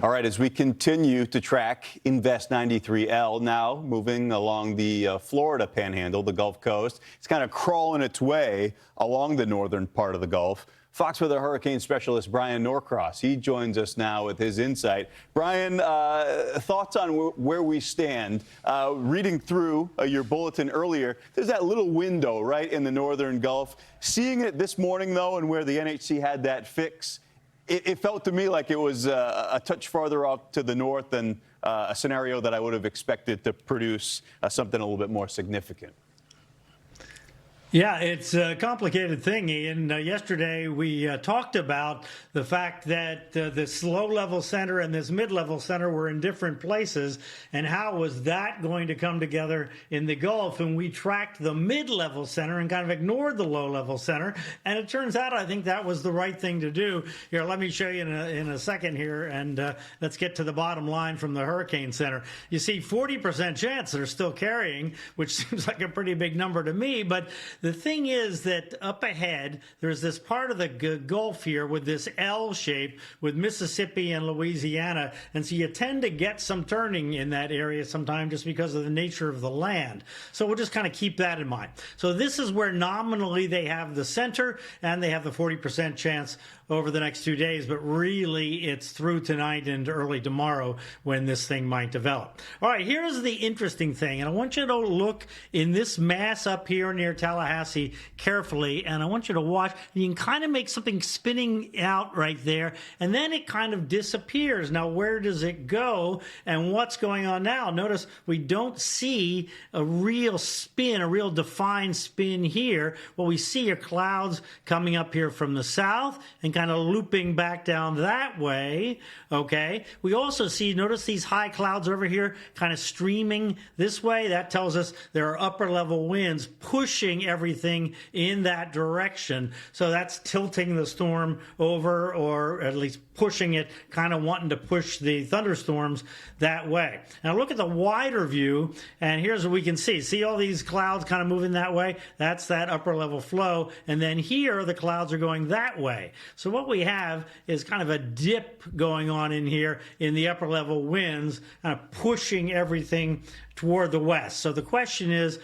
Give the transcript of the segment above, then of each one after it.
All right, as we continue to track Invest 93L now moving along the Florida panhandle, the Gulf Coast, it's kind of crawling its way along the northern part of the Gulf. Fox Weather hurricane specialist Bryan Norcross, he joins us now with his insight. Bryan, thoughts on where we stand? Reading through your bulletin earlier, there's that little window right in the northern Gulf. Seeing it this morning, though, and where the NHC had that fix, it felt to me like it was a touch farther off to the north than a scenario that I would have expected to produce something a little bit more significant. Yeah, it's a complicated thing, Ian. Yesterday, we talked about the fact that this low-level center and this mid-level center were in different places, and how was that going to come together in the Gulf? And we tracked the mid-level center and kind of ignored the low-level center, and it turns out I think that was the right thing to do. Here, let me show you in a second here, and let's get to the bottom line from the Hurricane Center. You see 40% chance they're still carrying, which seems like a pretty big number to me, but the thing is that up ahead, there's this part of the Gulf here with this L shape with Mississippi and Louisiana. And so you tend to get some turning in that area sometime just because of the nature of the land. So we'll just kind of keep that in mind. So this is where nominally they have the center and they have the 40% chance over the next 2 days, but really it's through tonight and early tomorrow when this thing might develop. All right, here's the interesting thing, and I want you to look in this mass up here near Tallahassee carefully, and I want you to watch. You can kind of make something spinning out right there, and then it kind of disappears. Now, where does it go, and what's going on now? Notice we don't see a real spin, a real defined spin here. What we see are clouds coming up here from the south and kind of looping back down that way, okay? We also see, notice these high clouds over here kind of streaming this way. That tells us there are upper level winds pushing everything in that direction. So that's tilting the storm over, or at least pushing it, kind of wanting to push the thunderstorms that way. Now look at the wider view, and here's what we can see. See all these clouds kind of moving that way? That's that upper level flow. And then here, the clouds are going that way. So what we have is kind of a dip going on in here in the upper level winds, kind of pushing everything toward the west. So the question is,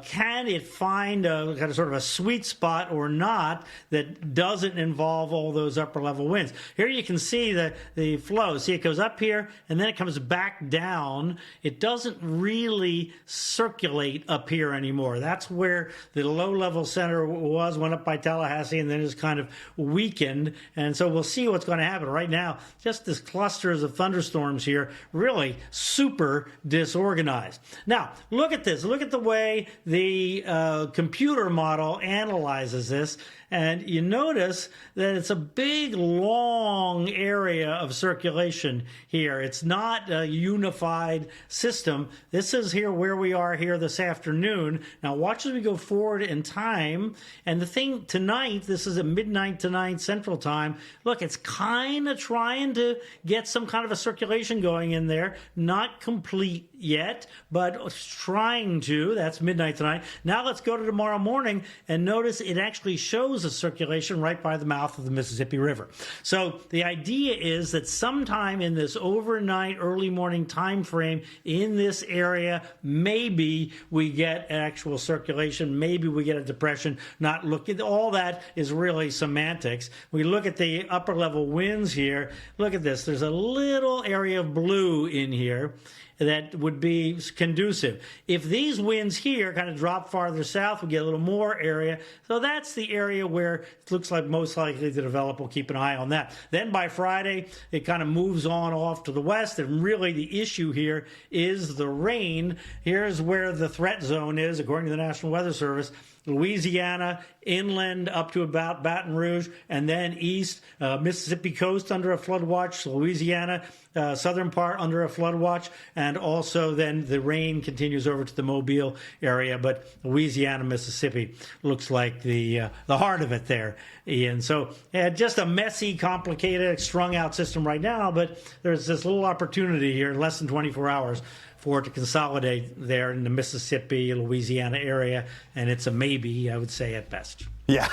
can it find a kind of sort of a sweet spot or not that doesn't involve all those upper level winds? Here you can see the flow. See, it goes up here and then it comes back down. It doesn't really circulate up here anymore. That's where the low level center went up by Tallahassee and then is kind of weakened. And so we'll see what's going to happen. Right now, just this clusters of thunderstorms here, really super disorganized. Now, look at this. Look at the way the computer model analyzes this, and you notice that it's a big, long area of circulation here. It's not a unified system. This is here where we are here this afternoon. Now watch as we go forward in time, and the thing tonight, this is at midnight tonight Central Time. Look, it's kind of trying to get some kind of a circulation going in there. Not complete yet, but trying to. That's midnight tonight. Now let's go to tomorrow morning, and notice it actually shows a circulation right by the mouth of the Mississippi River. So the idea is that sometime in this overnight, early morning time frame in this area, maybe we get actual circulation, maybe we get a depression. Not looking, all that is really semantics. We look at the upper level winds here. Look at this. There's a little area of blue in here that would be conducive. If these winds here kind of drop farther south, we get a little more area. So that's the area where it looks like most likely to develop. We'll keep an eye on that. Then by Friday, it kind of moves on off to the west. And really the issue here is the rain. Here's where the threat zone is, according to the National Weather Service. Louisiana, inland up to about Baton Rouge, and then east, Mississippi coast under a flood watch, Louisiana, southern part under a flood watch, and also then the rain continues over to the Mobile area, but Louisiana, Mississippi looks like the heart of it there, Ian. So just a messy, complicated, strung out system right now, but there's this little opportunity here in less than 24 hours for it to consolidate there in the Mississippi, Louisiana area, and it's a maybe, I would say, at best. Yeah,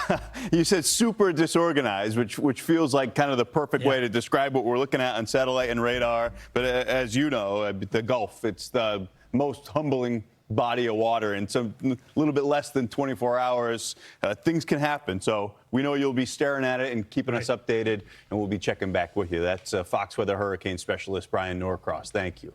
you said super disorganized, which feels like kind of the perfect way to describe what we're looking at on satellite and radar. But as you know, the Gulf, it's the most humbling body of water. In some little bit less than 24 hours, things can happen. So we know you'll be staring at it and keeping us updated, and we'll be checking back with you. That's Fox Weather Hurricane Specialist Bryan Norcross. Thank you.